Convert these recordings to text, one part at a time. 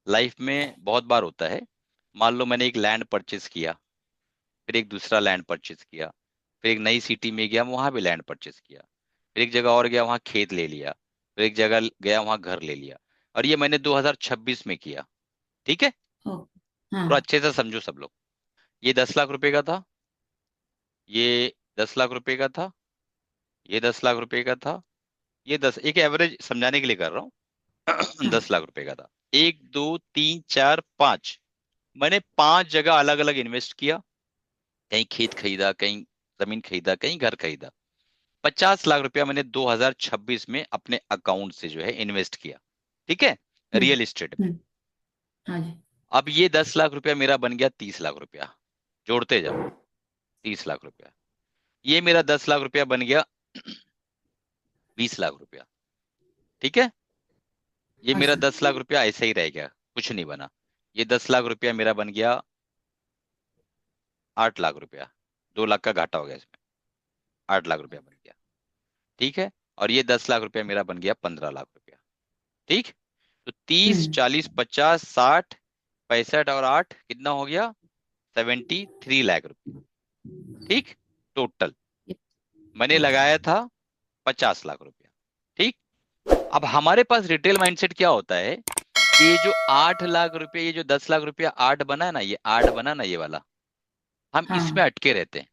Life में बहुत बार होता है। मान लो मैंने एक लैंड परचेस किया, फिर एक दूसरा लैंड परचेस किया, फिर एक नई सिटी में गया वहां भी लैंड परचेस किया, फिर एक जगह और गया वहां खेत ले लिया, फिर एक जगह गया वहां घर ले लिया। और ये मैंने 2026 में किया। ठीक है, ओ, हाँ थोड़ा अच्छे से समझो सब लोग। ये 10 लाख रुपए का था, ये 10 लाख रुपए का था, ये 10 लाख रुपए का था, ये दस, एक एवरेज समझाने के लिए कर रहा हूँ। हाँ 10 लाख रुपए का था। एक, दो, तीन, चार, पांच, मैंने 5 जगह अलग अलग इन्वेस्ट किया। कहीं खेत खरीदा, कहीं जमीन खरीदा, कहीं घर खरीदा। 50 लाख रुपया मैंने 2026 में अपने अकाउंट से जो है इन्वेस्ट किया। ठीक है, हम्म रियल एस्टेट में। हम्म, हाँ जी। अब ये 10 लाख रुपया मेरा बन गया 30 लाख रुपया। जोड़ते जाओ, 30 लाख रुपया। ये मेरा 10 लाख रुपया बन गया 20 लाख रुपया। ठीक है, ये हाँ मेरा सर। 10 लाख रुपया ऐसे ही रह गया, कुछ नहीं बना। ये 10 लाख रुपया मेरा बन गया 8 लाख रुपया। 2 लाख का घाटा हो गया इसमें, 8 लाख रुपया बन गया। ठीक है, और ये 10 लाख रुपया मेरा बन गया 15 लाख रुपया। ठीक, तो 30, हम्म 40, 50, 60, 65 और 8 कितना हो गया? 73 लाख रुपया। ठीक, टोटल मैंने हाँ लगाया था 50 लाख रुपया। ठीक, अब हमारे पास रिटेल माइंडसेट क्या होता है कि ये जो 8 लाख रुपया, ये जो 10 लाख रुपया, आठ बना है ना, ये आठ बना ना, ये वाला, हम इसमें हाँ अटके रहते हैं।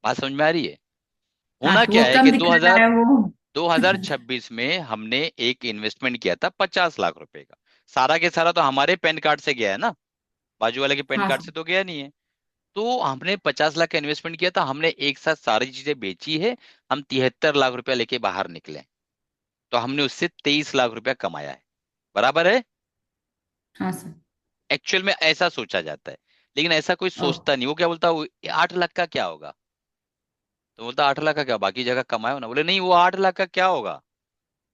बात समझ में आ रही है? हाँ, होना तो क्या वो है कि कम दिख रहा 2000 है वो। 2026 में हमने एक इन्वेस्टमेंट किया था 50 लाख रुपए का। सारा के सारा तो हमारे पैन कार्ड से गया है ना, बाजू वाले के पैन हाँ कार्ड से सर। तो गया नहीं है। तो हमने 50 लाख का इन्वेस्टमेंट किया था, हमने एक साथ सारी चीजें बेची है। हम 73 लाख रुपया लेके बाहर निकले, तो हमने उससे 23 लाख रुपया कमाया है। बराबर है? हाँ सर। एक्चुअल में ऐसा सोचा जाता है, लेकिन ऐसा कोई ओ, सोचता नहीं। वो क्या बोलता है, 8 लाख का क्या होगा? तो बोलता 8 लाख का क्या, बाकी जगह कमाए हो ना। बोले नहीं, वो 8 लाख का क्या होगा?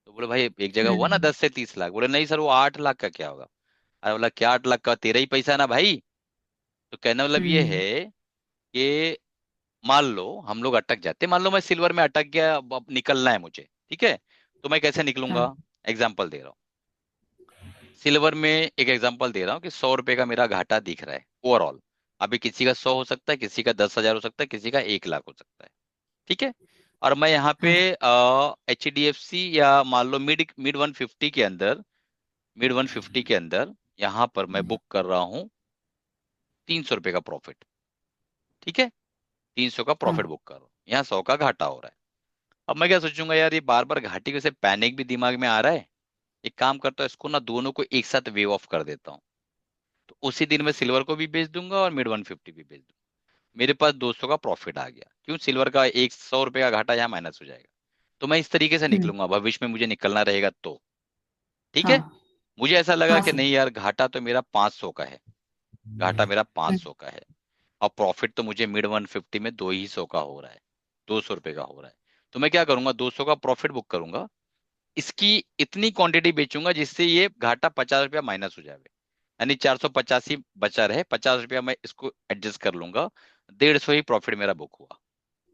तो बोले भाई एक जगह हुआ ना हम्म 10 से 30 लाख। बोले नहीं सर, वो 8 लाख का क्या होगा? अरे बोला क्या 8 लाख का, तेरा ही पैसा है ना भाई। तो कहना मतलब ये हम्म है कि मान लो हम लोग अटक जाते, मान लो मैं सिल्वर में अटक गया, अब निकलना है मुझे। ठीक है, तो मैं कैसे निकलूंगा? हाँ एग्जाम्पल दे रहा हूँ, सिल्वर में एक एग्जांपल दे रहा हूँ कि 100 रुपए का मेरा घाटा दिख रहा है ओवरऑल। अभी किसी का 100 हो सकता है, किसी का 10 हजार हो सकता है, किसी का 1 लाख हो सकता है। ठीक है, और मैं यहाँ पे हाँ सर। HDFC या मान लो मिड मिड 150 के अंदर, मिड 150 के अंदर यहाँ पर मैं बुक कर रहा हूँ 300 रुपए का प्रॉफिट। ठीक है, 300 का प्रॉफिट हाँ बुक कर रहा हूँ, यहाँ 100 का घाटा हो रहा है। अब मैं क्या सोचूंगा, यार ये बार बार घाटी के से पैनिक भी दिमाग में आ रहा है। एक काम करता हूँ, इसको ना दोनों को एक साथ वेव ऑफ कर देता हूँ। तो उसी दिन मैं सिल्वर को भी बेच दूंगा और मिड 150 भी बेच दूंगा। मेरे पास 200 का प्रॉफिट आ गया, क्यों? सिल्वर का 100 रुपए का घाटा यहाँ माइनस हो जाएगा। तो मैं इस तरीके से हम्म निकलूंगा भविष्य में मुझे निकलना रहेगा तो। ठीक है, हाँ मुझे ऐसा लगा हाँ कि सर। नहीं यार, घाटा तो मेरा 500 का है, घाटा मेरा पाँच हम्म सौ का है, और प्रॉफिट तो मुझे मिड 150 में 200 का हो रहा है, 200 रुपए का हो रहा है। तो मैं क्या करूंगा, 200 का प्रॉफिट बुक करूंगा, इसकी इतनी क्वांटिटी बेचूंगा जिससे ये घाटा 50 रुपया माइनस हो जाए। यानी 485 बचा रहे, 50 रुपया मैं इसको एडजस्ट कर लूंगा, 150 ही प्रॉफिट मेरा बुक हुआ।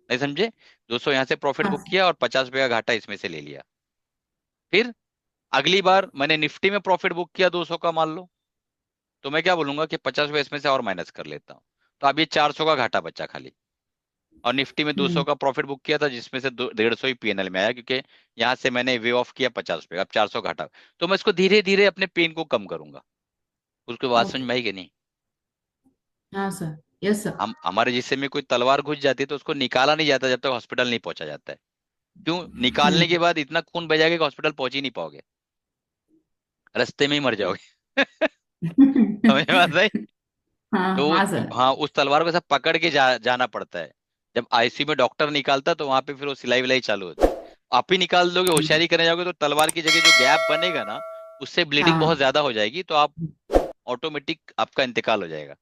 नहीं समझे? 200 यहाँ से प्रॉफिट हाँ बुक सर। किया और 50 रुपया का घाटा इसमें से ले लिया। फिर अगली बार मैंने निफ्टी में प्रॉफिट बुक किया 200 का मान लो, तो मैं क्या बोलूंगा कि 50 रुपया इसमें से और माइनस कर लेता हूँ। तो अब ये 400 का घाटा बचा खाली। और निफ्टी में 200 हम्म का प्रॉफिट बुक किया था, जिसमें से 150 ही पीएनएल में आया, क्योंकि यहाँ से मैंने वे ऑफ किया 50 रुपये, अब 400 घाटा। तो मैं इसको धीरे धीरे अपने पेन को कम करूंगा। उसके बाद समझ ओके। में आई कि नहीं? हाँ सर। Yes sir. हम हमारे जिस्म में कोई तलवार घुस जाती है तो उसको निकाला नहीं जाता जब तक हॉस्पिटल नहीं पहुंचा जाता है। क्यों? निकालने के हम्म बाद इतना खून बह जाएगा कि हॉस्पिटल पहुंच ही नहीं पाओगे, रास्ते में ही मर जाओगे। समझ में आता है? हाँ तो हाँ सर। हाँ, उस तलवार को सब पकड़ के जाना पड़ता है। जब आईसीयू में डॉक्टर निकालता तो वहां पे फिर वो सिलाई विलाई चालू होती है। आप ही निकाल दोगे, होशियारी करने जाओगे, तो तलवार की जगह जो गैप बनेगा ना, उससे ब्लीडिंग बहुत हाँ ज्यादा हो जाएगी, तो आप ऑटोमेटिक आपका इंतकाल हो जाएगा।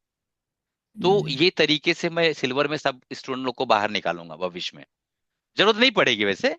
तो ये तरीके से मैं सिल्वर में सब स्टूडेंट लोग को बाहर निकालूंगा भविष्य में। जरूरत नहीं पड़ेगी वैसे,